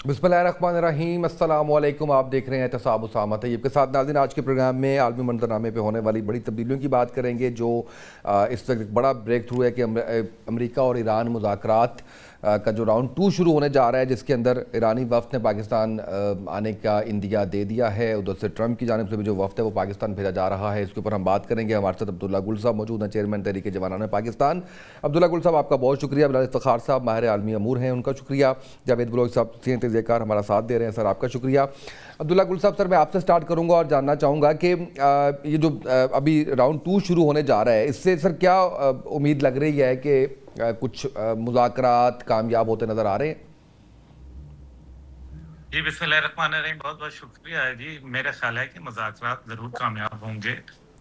بسم اللہ الرحمن الرحیم، السلام علیکم۔ آپ دیکھ رہے ہیں احتساب اسامہ طیب کے ساتھ۔ ناظرین، آج کے پروگرام میں عالمی منظرنامے پہ ہونے والی بڑی تبدیلیوں کی بات کریں گے، جو اس وقت ایک بڑا بریک تھرو ہے کہ امریکہ اور ایران مذاکرات کا جو راؤنڈ 2 شروع ہونے جا رہا ہے، جس کے اندر ایرانی وفد نے پاکستان آنے کا اندیا دے دیا ہے۔ ادھر سے ٹرمپ کی جانب سے بھی جو وفد ہے وہ پاکستان بھیجا جا رہا ہے۔ اس کے اوپر ہم بات کریں گے۔ ہمارے ساتھ عبداللہ گل صاحب موجود ہیں، چیئرمین تحریک جوانان پاکستان۔ عبداللہ گل صاحب، آپ کا بہت شکریہ۔ بلال افتخار صاحب ماہر عالمی امور ہیں، ان کا شکریہ۔ جاوید بلوچ صاحب سینئر تجزیہ کار ہمارا ساتھ دے رہے ہیں، سر آپ کا شکریہ۔ عبداللہ گل صاحب، سر میں آپ سے سٹارٹ کروں گا اور جاننا چاہوں گا کہ یہ جو ابھی راؤنڈ 2 شروع ہونے جا رہا ہے، اس سے سر کیا امید لگ رہی ہے کہ کچھ مذاکرات کامیاب ہوتے نظر آ رہے ہیں؟ جی بسم اللہ الرحمن الرحیم، بہت بہت شکریہ ہے جی۔ میرا خیال ہے کہ مذاکرات ضرور کامیاب ہوں گے،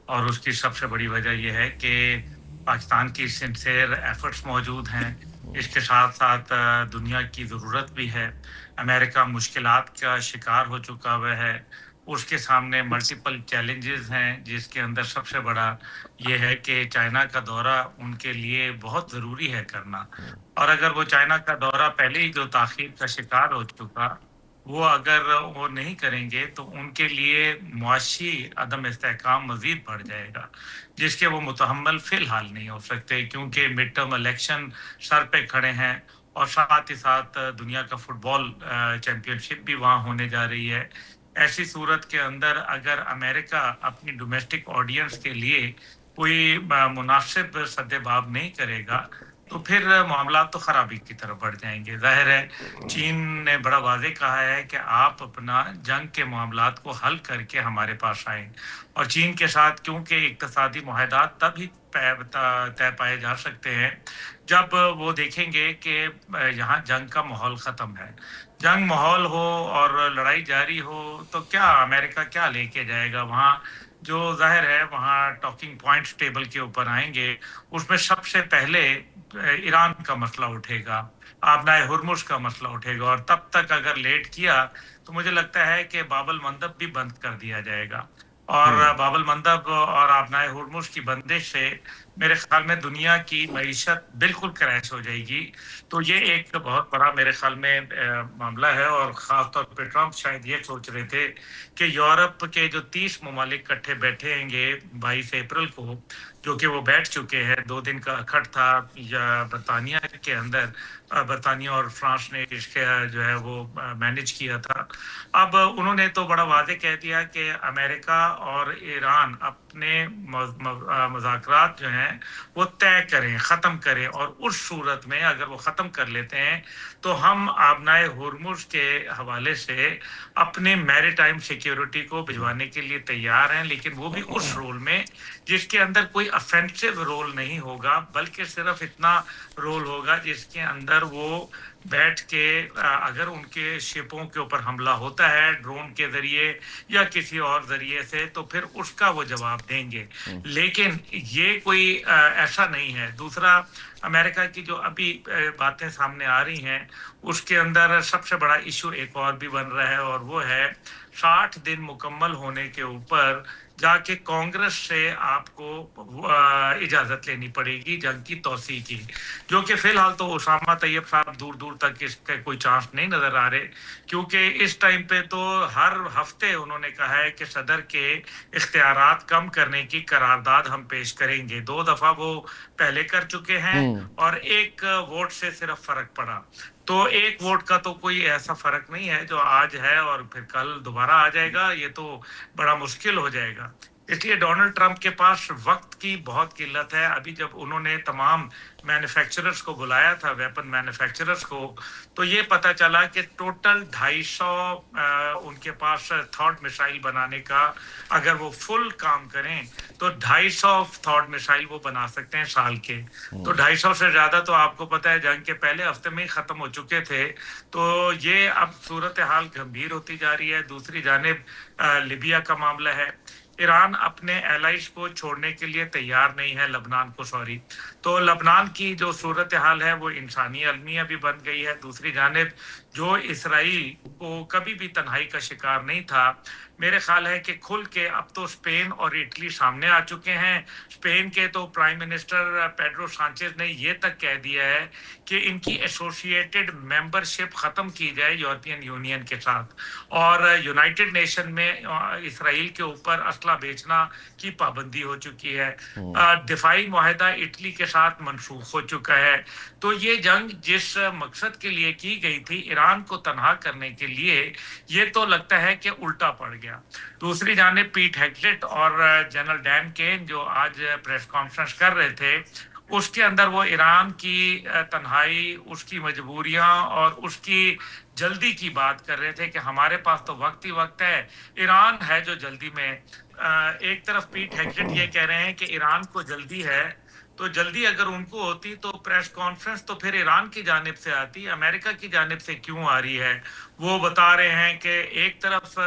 اور اس کی سب سے بڑی وجہ یہ ہے کہ پاکستان کی سنسیئر ایفرٹس موجود ہیں۔ اس کے ساتھ ساتھ دنیا کی ضرورت بھی ہے۔ امریکہ مشکلات کا شکار ہو چکا ہوا ہے، اس کے سامنے ملٹیپل چیلنجز ہیں، جس کے اندر سب سے بڑا یہ ہے کہ چائنا کا دورہ ان کے لیے بہت ضروری ہے کرنا۔ اور اگر وہ چائنا کا دورہ پہلے ہی جو تاخیر کا شکار ہو چکا، وہ اگر وہ نہیں کریں گے تو ان کے لیے معاشی عدم استحکام مزید بڑھ جائے گا، جس کے وہ متحمل فی الحال نہیں ہو سکتے، کیونکہ مڈ ٹرم الیکشن سر پہ کھڑے ہیں، اور ساتھ ہی ساتھ دنیا کا فٹ بال چیمپئن شپ بھی وہاں ہونے جا رہی ہے۔ ایسی صورت کے اندر اگر امریکہ اپنی ڈومیسٹک آڈینس کے لیے کوئی مناسب سدباب نہیں کرے گا، تو پھر معاملات تو خرابی کی طرف بڑھ جائیں گے۔ ظاہر ہے چین نے بڑا واضح کہا ہے کہ آپ اپنا جنگ کے معاملات کو حل کر کے ہمارے پاس آئیں، اور چین کے ساتھ کیونکہ اقتصادی معاہدات تب ہی طے پائے جا سکتے ہیں جب وہ دیکھیں گے کہ یہاں جنگ کا ماحول ختم ہے۔ جنگ ماحول ہو اور لڑائی جاری ہو تو کیا امریکہ کیا لے کے جائے گا وہاں؟ جو ظاہر ہے وہاں ٹاکنگ پوائنٹس ٹیبل کے اوپر آئیں گے، اس میں سب سے پہلے ایران کا مسئلہ اٹھے گا، آبنائے ہرمز کا مسئلہ اٹھے گا، اور تب تک اگر لیٹ کیا تو مجھے لگتا ہے کہ باب المندب بھی بند کر دیا جائے گا، اور باب المندب اور آبنائے ہرمز کی بندش سے میرے خیال میں دنیا کی معیشت بالکل کریش ہو جائے گی۔ تو یہ ایک بہت بڑا میرے خیال میں معاملہ ہے، اور خاص طور پہ ٹرمپ شاید یہ سوچ رہے تھے کہ یورپ کے جو 30 ممالک کٹھے بیٹھیں گے 22 اپریل کو، جو کہ وہ بیٹھ چکے ہیں، 2 دن کا اکھڑ تھا برطانیہ کے اندر، برطانیہ اور فرانس نے اس کے جو ہے وہ مینج کیا تھا۔ اب انہوں نے تو بڑا واضح کہہ دیا کہ امریکہ اور ایران اپنے مذاکرات جو ہیں وہ طے کریں، ختم کریں، اور اس صورت میں اگر وہ ختم کر لیتے ہیں تو ہم آبنائے ہرمز کے حوالے سے اپنے میری ٹائم سیکیورٹی کو بھجوانے کے لیے تیار ہیں، لیکن وہ بھی اس رول میں جس کے اندر کوئی افینسو رول نہیں ہوگا، بلکہ صرف اتنا رول ہوگا جس کے اندر وہ بیٹھ کے اگر ان کے شپوں کے اوپر حملہ ہوتا ہے ڈرون کے ذریعے یا کسی اور ذریعے سے، تو پھر اس کا وہ جواب دیں گے۔ لیکن یہ کوئی ایسا نہیں ہے۔ دوسرا، امریکہ کی جو ابھی باتیں سامنے آ رہی ہیں، اس کے اندر سب سے بڑا ایشو ایک اور بھی بن رہا ہے، اور وہ ہے 60 دن مکمل ہونے کے اوپر جا کے کانگریس سے آپ کو اجازت لینی پڑے گی جنگ کی توسیع کی، جو کہ فی الحال تو اسامہ طیب صاحب دور دور تک اس کا کوئی چانس نہیں نظر آ رہے، کیونکہ اس ٹائم پہ تو ہر ہفتے انہوں نے کہا ہے کہ صدر کے اختیارات کم کرنے کی قرارداد ہم پیش کریں گے۔ 2 دفعہ وہ پہلے کر چکے ہیں، اور ایک ووٹ سے صرف فرق پڑا۔ تو ایک ووٹ کا تو کوئی ایسا فرق نہیں ہے جو آج ہے اور پھر کل دوبارہ آ جائے گا، یہ تو بڑا مشکل ہو جائے گا۔ اس لیے ڈونلڈ ٹرمپ کے پاس وقت کی بہت قلت ہے۔ ابھی جب انہوں نے تمام مینوفیکچررز کو بلایا تھا، ویپن مینوفیکچررز کو، تو یہ پتا چلا کہ ٹوٹل 250 ان کے پاس تھاڈ میسائل بنانے کا، اگر وہ فل کام کریں تو 250 تھاڈ میسائل وہ بنا سکتے ہیں سال کے۔ تو 250 سے زیادہ تو آپ کو پتا ہے جنگ کے پہلے ہفتے میں ہی ختم ہو چکے تھے۔ تو یہ اب صورتحال گمبھیر ہوتی جا رہی ہے۔ دوسری جانب لیبیا کا معاملہ ہے، ایران اپنے ایلائز کو چھوڑنے کے لیے تیار نہیں ہے، لبنان کو سوری۔ تو لبنان کی جو صورتحال ہے وہ انسانی المیہ بھی بن گئی ہے۔ دوسری جانب جو اسرائیل کو کبھی بھی تنہائی کا شکار نہیں تھا، میرے خیال ہے کہ کھل کے اب تو اسپین اور اٹلی سامنے آ چکے ہیں. اسپین کے تو پرائم منسٹر پیڈرو سانچیز نے یہ تک کہہ دیا ہے کہ ان کی ایسوسیٹڈ ممبرشپ ختم کی جائے یورپین یونین کے ساتھ, اور یونائٹڈ نیشن میں اسرائیل کے اوپر اسلحہ بیچنا کی پابندی ہو چکی ہے. دفاعی معاہدہ اٹلی کے ساتھ منسوخ ہو چکا ہے. تو یہ جنگ جس مقصد کے لیے کی گئی تھی, ایران کو تنہا کرنے کے لیے, یہ تو لگتا ہے کہ الٹا پڑ گیا. دوسری جانب پیٹ ہیگسٹ اور جنرل ڈین کین جو آج پریس کانفرنس کر رہے تھے, اس کے اندر وہ ایران کی تنہائی, اس کی مجبوریاں اور اس کی جلدی کی بات کر رہے تھے کہ ہمارے پاس تو وقت ہی وقت ہے, ایران ہے جو جلدی میں. ایک طرف پیٹ ہیگسٹ یہ کہہ رہے ہیں کہ ایران کو جلدی ہے, تو جلدی اگر ان کو ہوتی تو پریس کانفرنس تو پھر ایران کی جانب سے آتی, امریکہ کی جانب سے کیوں آ رہی ہے؟ وہ بتا رہے ہیں کہ ایک طرف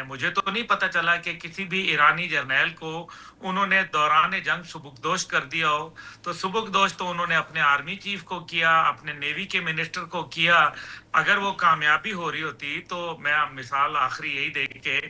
مجھے تو نہیں پتا چلا کہ کسی بھی ایرانی جرنیل کو انہوں نے دوران جنگ سبکدوش کر دیا ہو. تو سبکدوش تو انہوں نے اپنے آرمی چیف کو کیا, اپنے نیوی کے منسٹر کو کیا. اگر وہ کامیابی ہو رہی ہوتی تو میں مثال آخری یہی دے کے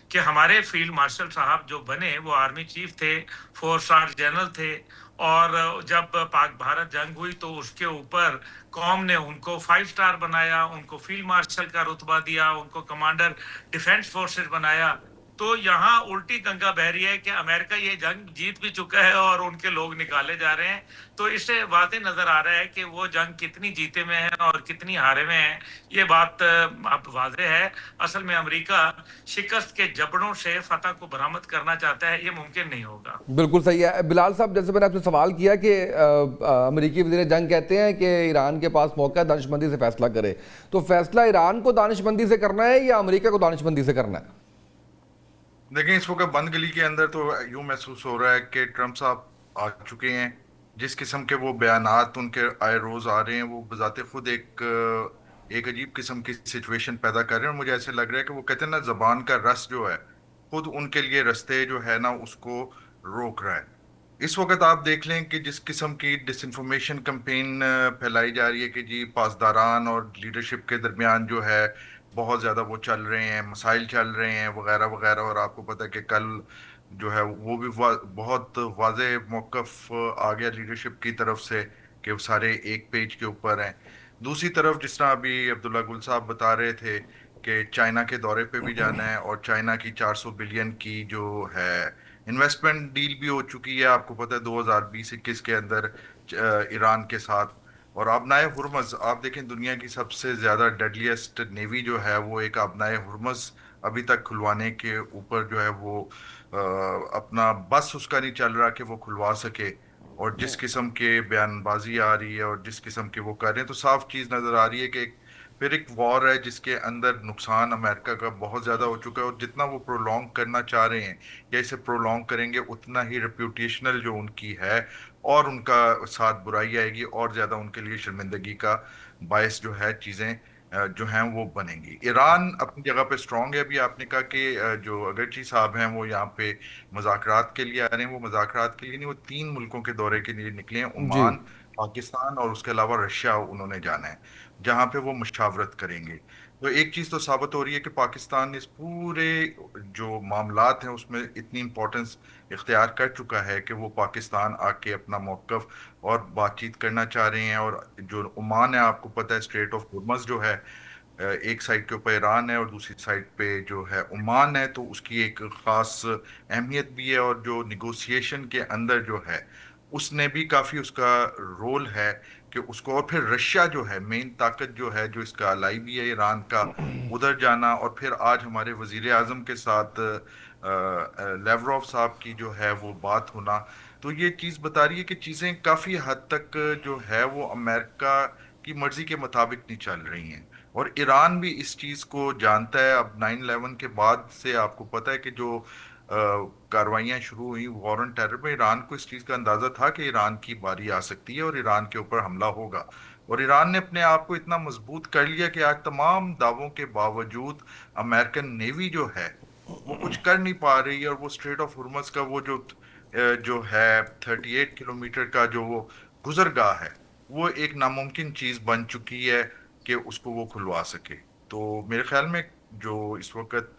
کہ ہمارے فیلڈ مارشل صاحب جو بنے وہ آرمی چیف تھے, 4 اسٹار جنرل تھے, اور جب پاک بھارت جنگ ہوئی تو اس کے اوپر قوم نے ان کو 5 اسٹار بنایا, ان کو فیلڈ مارشل کا رتبہ دیا, ان کو کمانڈر ڈیفنس فورسز بنایا. تو یہاں الٹی گنگا بہ رہی ہے کہ امریکہ یہ جنگ جیت بھی چکا ہے اور ان کے لوگ نکالے جا رہے ہیں. تو اس سے واضح نظر آ رہا ہے کہ وہ جنگ کتنی جیتے میں ہیں اور کتنی ہارے میں ہیں. یہ بات اب واضح ہے. اصل میں امریکہ شکست کے جبڑوں سے فتح کو برآمد کرنا چاہتا ہے, یہ ممکن نہیں ہوگا. بالکل صحیح ہے. بلال صاحب, جیسے میں نے آپ سے سوال کیا کہ امریکی وزیر جنگ کہتے ہیں کہ ایران کے پاس موقع ہے دانش مندی سے فیصلہ کرے, تو فیصلہ ایران کو دانش مندی سے کرنا ہے یا امریکہ کو دانش مندی سے کرنا ہے؟ دیکھیں اس وقت بند گلی کے اندر تو یوں محسوس ہو رہا ہے کہ ٹرمپ صاحب آ چکے ہیں. جس قسم کے وہ بیانات ان کے آئے روز آ رہے ہیں, وہ بذات خود ایک عجیب قسم کی سچویشن پیدا کر رہے ہیں. اور مجھے ایسے لگ رہا ہے کہ وہ کہتے ہیں نا, زبان کا رس جو ہے خود ان کے لیے رستے جو ہے نا اس کو روک رہا ہے. اس وقت آپ دیکھ لیں کہ جس قسم کی ڈس انفارمیشن کمپین پھیلائی جا رہی ہے کہ جی پاسداران اور لیڈرشپ کے درمیان جو ہے بہت زیادہ وہ چل رہے ہیں, مسائل چل رہے ہیں وغیرہ وغیرہ. اور آپ کو پتہ ہے کہ کل جو ہے وہ بھی بہت واضح موقف آ گیا لیڈرشپ کی طرف سے کہ وہ سارے ایک پیج کے اوپر ہیں. دوسری طرف جس طرح ابھی عبداللہ گل صاحب بتا رہے تھے کہ چائنا کے دورے پہ بھی جانا ہے, اور چائنا کی 400 بلین کی جو ہے انویسٹمنٹ ڈیل بھی ہو چکی ہے, آپ کو پتہ ہے 2020-21 کے اندر ایران کے ساتھ. اور آبنائے ہرمز آپ دیکھیں, دنیا کی سب سے زیادہ ڈیڈلیسٹ نیوی جو ہے وہ ایک آبنائے ہرمز ابھی تک کھلوانے کے اوپر جو ہے وہ اپنا بس اس کا نہیں چل رہا کہ وہ کھلوا سکے. اور جس قسم کے بیان بازی آ رہی ہے اور جس قسم کے وہ کر رہے ہیں, تو صاف چیز نظر آ رہی ہے کہ پھر ایک وار ہے جس کے اندر نقصان امریکہ کا بہت زیادہ ہو چکا ہے. اور جتنا وہ پرولونگ کرنا چاہ رہے ہیں یا اسے پرولونگ کریں گے, اتنا ہی ریپیوٹیشنل جو ان کی ہے اور ان کا ساتھ برائی آئے گی, اور زیادہ ان کے لیے شرمندگی کا باعث جو ہے چیزیں جو ہیں وہ بنیں گی. ایران اپنی جگہ پہ سٹرونگ ہے. ابھی آپ نے کہا کہ جو اگرچی صاحب ہیں وہ یہاں پہ مذاکرات کے لیے آ رہے ہیں, وہ مذاکرات کے لیے نہیں, وہ 3 ملکوں کے دورے کے لیے نکلے ہیں, جی. عمان, پاکستان اور اس کے علاوہ رشیا انہوں نے جانا ہے, جہاں پہ وہ مشاورت کریں گے. تو ایک چیز تو ثابت ہو رہی ہے کہ پاکستان اس پورے جو معاملات ہیں اس میں اتنی امپورٹنس اختیار کر چکا ہے کہ وہ پاکستان آ کے اپنا موقف اور بات چیت کرنا چاہ رہے ہیں. اور جو عمان ہے, آپ کو پتہ ہے اسٹریٹ آف ہرمز جو ہے ایک سائڈ کے اوپر ایران ہے اور دوسری سائڈ پہ جو ہے عمان ہے, تو اس کی ایک خاص اہمیت بھی ہے. اور جو نیگوسیشن کے اندر جو ہے اس نے بھی کافی اس کا رول ہے کہ اس کو, اور پھر رشیا جو ہے مین طاقت جو ہے جو اس کا الائی بھی ہے ایران کا, ادھر جانا. اور پھر آج ہمارے وزیر اعظم کے ساتھ لیوروف صاحب کی جو ہے وہ بات ہونا, تو یہ چیز بتا رہی ہے کہ چیزیں کافی حد تک جو ہے وہ امریکہ کی مرضی کے مطابق نہیں چل رہی ہیں. اور ایران بھی اس چیز کو جانتا ہے. اب 9/11 کے بعد سے آپ کو پتہ ہے کہ جو کاروائیاں شروع ہوئی وار آن ٹیرر میں, ایران کو اس چیز کا اندازہ تھا کہ ایران کی باری آ سکتی ہے اور ایران کے اوپر حملہ ہوگا. اور ایران نے اپنے آپ کو اتنا مضبوط کر لیا کہ آج تمام دعووں کے باوجود امریکن نیوی جو ہے وہ کچھ کر نہیں پا رہی ہے. اور وہ اسٹریٹ آف ہرمز کا وہ جو ہے 38 کلومیٹر کا جو وہ گزرگاہ ہے, وہ ایک ناممکن چیز بن چکی ہے کہ اس کو وہ کھلوا سکے. تو میرے خیال میں جو اس وقت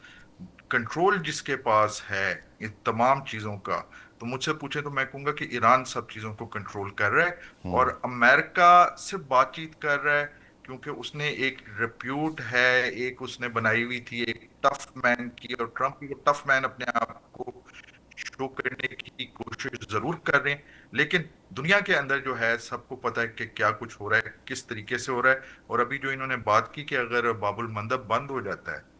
کنٹرول جس کے پاس ہے ان تمام چیزوں کا، تو مجھ سے پوچھیں تو میں کہوں گا کہ ایران سب چیزوں کو کنٹرول کر رہا ہے، اور امریکہ صرف بات چیت کر رہا ہے کیونکہ اس نے ایک ریپیوٹ ہے، ایک اس نے بنائی ہوئی تھی ایک ٹف مین کی، اور ٹرمپ کو ٹف مین اپنے آپ کو شو کرنے کی کوشش ضرور کر رہے ہیں، لیکن دنیا کے اندر جو ہے سب کو پتہ ہے کہ کیا کچھ ہو رہا ہے، کس طریقے سے ہو رہا ہے. اور ابھی جو انہوں نے بات کی کہ اگر باب المندب بند ہو جاتا ہے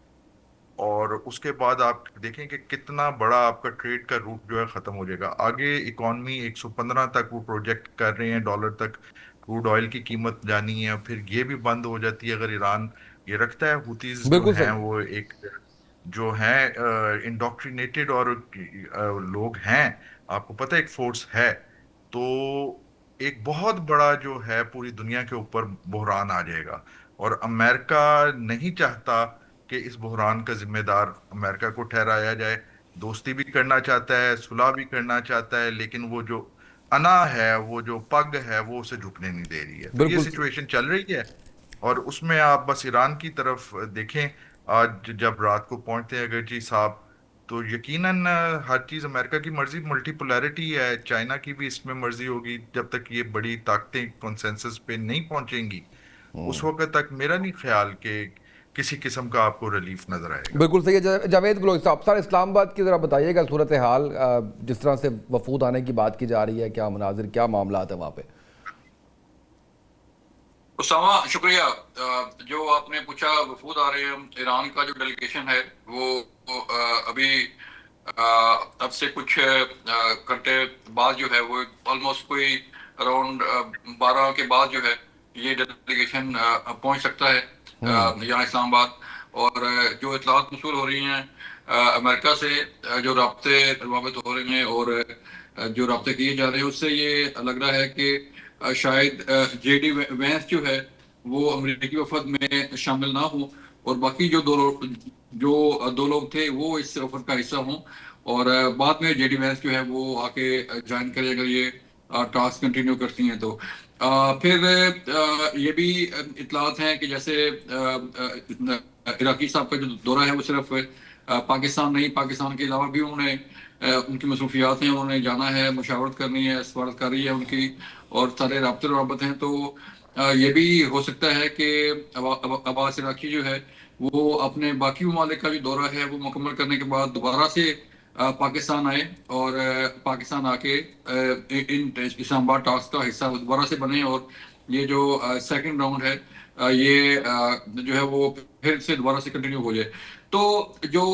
اور اس کے بعد آپ دیکھیں کہ کتنا بڑا آپ کا ٹریڈ کا روٹ جو ہے ختم ہو جائے گا. آگے اکانومی 115 تک وہ پروجیکٹ کر رہے ہیں ڈالر تک کروڈ آئل کی قیمت جانی ہے، پھر یہ بھی بند ہو جاتی ہے اگر ایران یہ رکھتا ہے. ہوتیز جو بالکل ہیں صحیح. وہ ایک جو ہیں انڈوکٹرینیٹڈ اور لوگ ہیں، آپ کو پتہ ہے ایک فورس ہے، تو ایک بہت بڑا جو ہے پوری دنیا کے اوپر بحران آ جائے گا. اور امریکہ نہیں چاہتا کہ اس بحران کا ذمہ دار امریکہ کو ٹھہرایا جائے. دوستی بھی کرنا چاہتا ہے، صلح بھی کرنا چاہتا ہے، لیکن وہ جو انا ہے، وہ جو پگ ہے، وہ اسے جھکنے نہیں دے رہی ہے. تو یہ بالکل سچویشن چل رہی ہے، اور اس میں آپ بس ایران کی طرف دیکھیں. آج جب رات کو پہنچتے ہیں اگر جی صاحب، تو یقیناً ہر چیز امریکہ کی مرضی، ملٹی پولیرٹی ہے، چائنا کی بھی اس میں مرضی ہوگی. جب تک یہ بڑی طاقتیں کنسنسس پہ نہیں پہنچیں گی اس وقت تک میرا نہیں خیال کہ کسی قسم کا آپ کو ریلیف نظر آئے گا. بالکل صحیح ہے. جاوید گلوچ صاحب، سر اسلام آباد کی ذرا بتائیے گا صورتحال، جس طرح سے وفود آنے کی بات کی جا رہی ہے، کیا مناظر، کیا معاملات ہیں وہاں پہ؟ اسامہ شکریہ. جو آپ نے پوچھا وفود آ رہے ہیں، ایران کا جو ڈیلیگیشن ہے وہ ابھی اب سے کچھ گھنٹے بعد جو ہے وہ آلموسٹ کوئی اراؤنڈ 12 کے بعد جو ہے یہ ڈیلیگیشن پہنچ سکتا ہے یہاں اسلام آباد. اور جو اطلاعات موصول ہو رہی ہیں امریکہ سے، جو رابطے روابط ہو رہے ہیں اور جو رابطے کیے جا رہے ہیں، اس سے یہ لگ رہا ہے کہ شاید جے ڈی وینس جو ہے وہ امریکی وفد میں شامل نہ ہوں، اور باقی جو دو لوگ تھے وہ اس وفد کا حصہ ہوں، اور بعد میں جے ڈی وینس جو ہے وہ آ کے جوائن کرے اگر یہ ٹاسک کنٹینیو کرتی ہیں. تو پھر یہ بھی اطلاعات ہیں کہ جیسے عراقی صاحب کا جو دورہ ہے وہ صرف پاکستان نہیں، پاکستان کے علاوہ بھی انہوں نے ان کی مصروفیات ہیں، انہوں نے جانا ہے، مشاورت کرنی ہے، سفارتکاری ہے ان کی، اور سارے رابطے روابط ہیں. تو یہ بھی ہو سکتا ہے کہ عباس عراقی جو ہے وہ اپنے باقی ممالک کا جو دورہ ہے وہ مکمل کرنے کے بعد دوبارہ سے پاکستان آئے، اور پاکستان آ کے ان اسلام آباد ٹاسک کا حصہ دوبارہ سے بنے، اور یہ جو سیکنڈ راؤنڈ ہے یہ جو ہے وہ پھر سے دوبارہ سے کنٹینیو ہو جائے. تو جو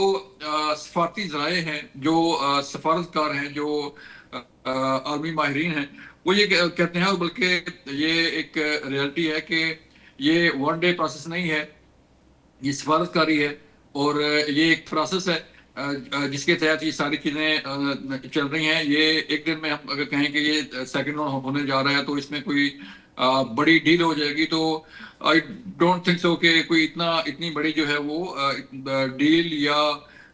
سفارتی ذرائع ہیں، جو سفارتکار ہیں، جو عالمی ماہرین ہیں، وہ یہ کہتے ہیں، اور بلکہ یہ ایک ریئلٹی ہے کہ یہ ون ڈے پروسیس نہیں ہے، یہ سفارتکاری ہے، اور یہ ایک پروسیس ہے جس کے تحت یہ ساری چیزیں چل رہی ہیں. یہ ایک دن میں ہم اگر کہیں کہ یہ سیکنڈ راؤنڈ ہونے جا رہا ہے تو اس میں کوئی بڑی ڈیل ہو جائے گی، تو آئی ڈونٹ تھنک سو کہ کوئی اتنی بڑی جو ہے وہ ڈیل یا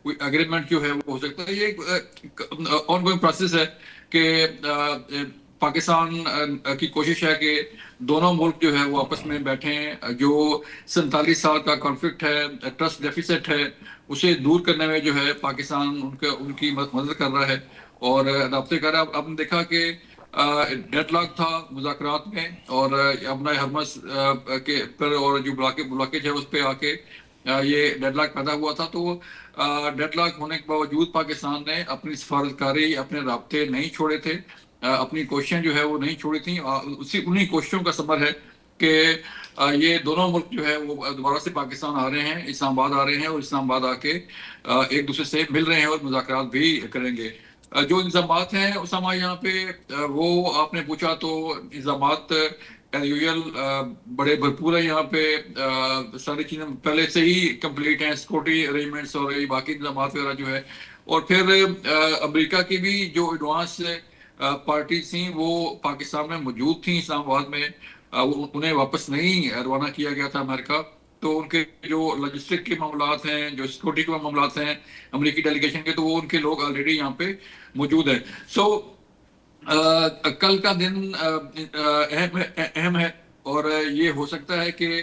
کوئی اگریمنٹ جو ہے وہ ہو سکتا ہے. یہ ایک آن گوئنگ پروسیس ہے کہ پاکستان کی کوشش ہے کہ دونوں ملک جو ہے وہ آپس میں بیٹھیں. جو 47 سال کا کانفلکٹ ہے، ٹرسٹ ڈیفیسٹ ہے، اسے دور کرنے میں جو ہے پاکستان ان کی مدد کر رہا ہے اور رابطے کر رہا ہے. آپ نے دیکھا کہ ڈیڈ لاک تھا مذاکرات میں، اور ابنا ہرمس کے پر اور جو بلاکیج ہے اس پہ آ کے یہ ڈیڈ لاک پیدا ہوا تھا. تو ڈیڈ لاک ہونے کے باوجود پاکستان نے اپنی سفارتکاری، اپنے رابطے نہیں چھوڑے تھے، اپنی کوششیں جو ہے وہ نہیں چھوڑی تھیں. انہی کوششوں کا ثمر ہے کہ یہ دونوں ملک جو ہے وہ دوبارہ سے پاکستان آ رہے ہیں، اسلام آباد آ رہے ہیں، اور اسلام آباد آ کے ایک دوسرے سے مل رہے ہیں اور مذاکرات بھی کریں گے. جو انضمامات ہیں اسامہ یہاں پہ وہ آپ نے پوچھا، تو انضمامات یوزول بڑے بھرپور ہیں یہاں پہ. ساری چیزیں پہلے سے ہی کمپلیٹ ہیں، سیکورٹی ارینجمنٹس اور باقی انضمامات وغیرہ جو ہے. اور پھر امریکہ کی بھی جو ایڈوانس پارٹیز تھیں وہ پاکستان میں موجود تھیں اسلام آباد میں، انہیں واپس نہیں روانہ کیا گیا تھا امریکہ. تو ان کے جو لاجسٹک کے معاملات ہیں، جو سیکورٹی کے معاملات ہیں امریکی ڈیلیگیشن کے، تو وہ ان کے لوگ آلریڈی یہاں پہ موجود ہیں. کل کا دن اہم ہے، اور یہ ہو سکتا ہے کہ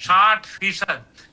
60%।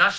10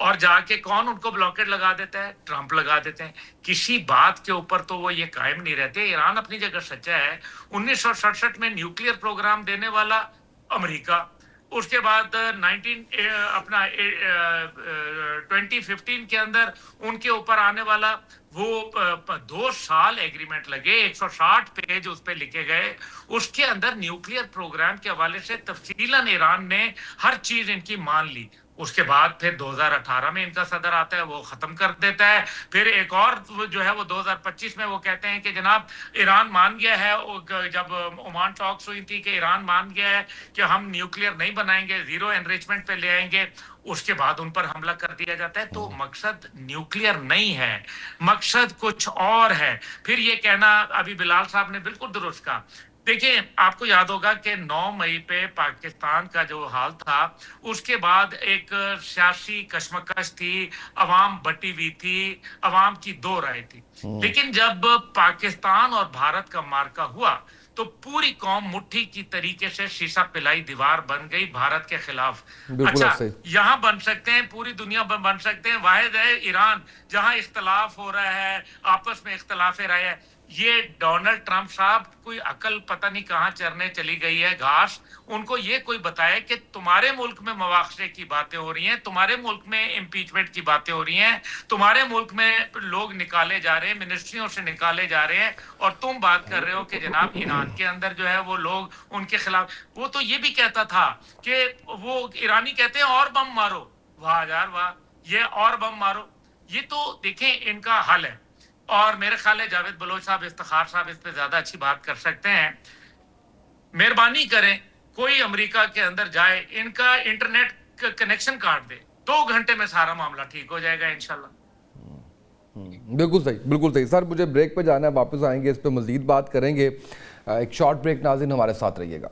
اور جا کے کون ان کو بلاکیڈ لگا دیتا ہے؟ ٹرمپ لگا دیتے ہیں. کسی بات کے اوپر تو وہ یہ قائم نہیں رہتے. ایران اپنی جگہ سچا ہے. 1967 میں نیوکلیئر پروگرام دینے والا امریکا, اس کے بعد 2015 کے اندر ان کے اوپر آنے والا وہ 2 سال ایگریمنٹ لگے, 160 پیج اس پہ لکھے گئے. اس کے اندر نیوکلیئر پروگرام کے حوالے سے تفصیلاً ایران نے ہر چیز ان کی مان لی. اس کے بعد پھر 2018 میں ان کا صدر آتا ہے, وہ ختم کر دیتا ہے. پھر ایک اور جو ہے وہ 2025 میں وہ کہتے ہیں کہ جناب ایران مان گیا ہے, جب عمان ٹاکس ہوئی تھی کہ ایران مان گیا ہے کہ ہم نیوکلیئر نہیں بنائیں گے, زیرو انریچمنٹ پہ لے آئیں گے. اس کے بعد ان پر حملہ کر دیا جاتا ہے. تو مقصد نیوکلیئر نہیں ہے, مقصد کچھ اور ہے. پھر یہ کہنا, ابھی بلال صاحب نے بالکل درست کہا. دیکھیں, آپ کو یاد ہوگا کہ 9 مئی پہ پاکستان کا جو حال تھا, اس کے بعد ایک سیاسی کشمکش تھی, عوام بٹی ہوئی تھی, عوام کی 2 رائے تھی. لیکن جب پاکستان اور بھارت کا معرکہ ہوا تو پوری قوم مٹھی کی طریقے سے شیشہ پلائی دیوار بن گئی بھارت کے خلاف. بالکل اچھا, صحیح. یہاں بن سکتے ہیں, پوری دنیا بن سکتے ہیں, واحد ہے ایران جہاں اختلاف ہو رہا ہے, آپس میں اختلاف رائے ہے. یہ ڈونلڈ ٹرمپ صاحب کوئی عقل پتہ نہیں کہاں چرنے چلی گئی ہے گھاس. ان کو یہ کوئی بتائے کہ تمہارے ملک میں مواخذے کی باتیں ہو رہی ہیں, تمہارے ملک میں امپیچمنٹ کی باتیں ہو رہی ہیں, تمہارے ملک میں لوگ نکالے جا رہے ہیں, منسٹریوں سے نکالے جا رہے ہیں, اور تم بات کر رہے ہو کہ جناب ایران کے اندر جو ہے وہ لوگ ان کے خلاف. وہ تو یہ بھی کہتا تھا کہ وہ ایرانی کہتے ہیں اور بم مارو, واہ یار واہ, یہ اور بم مارو. یہ تو دیکھیں ان کا حل ہے. اور میرے خیال ہے جاوید بلوچ صاحب, افتخار صاحب اس پہ زیادہ اچھی بات کر سکتے ہیں. مہربانی کریں, کوئی امریکہ کے اندر جائے, ان کا انٹرنیٹ کنیکشن کاٹ دے, 2 گھنٹے میں سارا معاملہ ٹھیک ہو جائے گا انشاءاللہ. بالکل صحیح, بالکل صحیح. سر مجھے بریک پہ جانا ہے, واپس آئیں گے, اس پہ مزید بات کریں گے. ایک شارٹ بریک. ناظرین ہمارے ساتھ رہیے گا.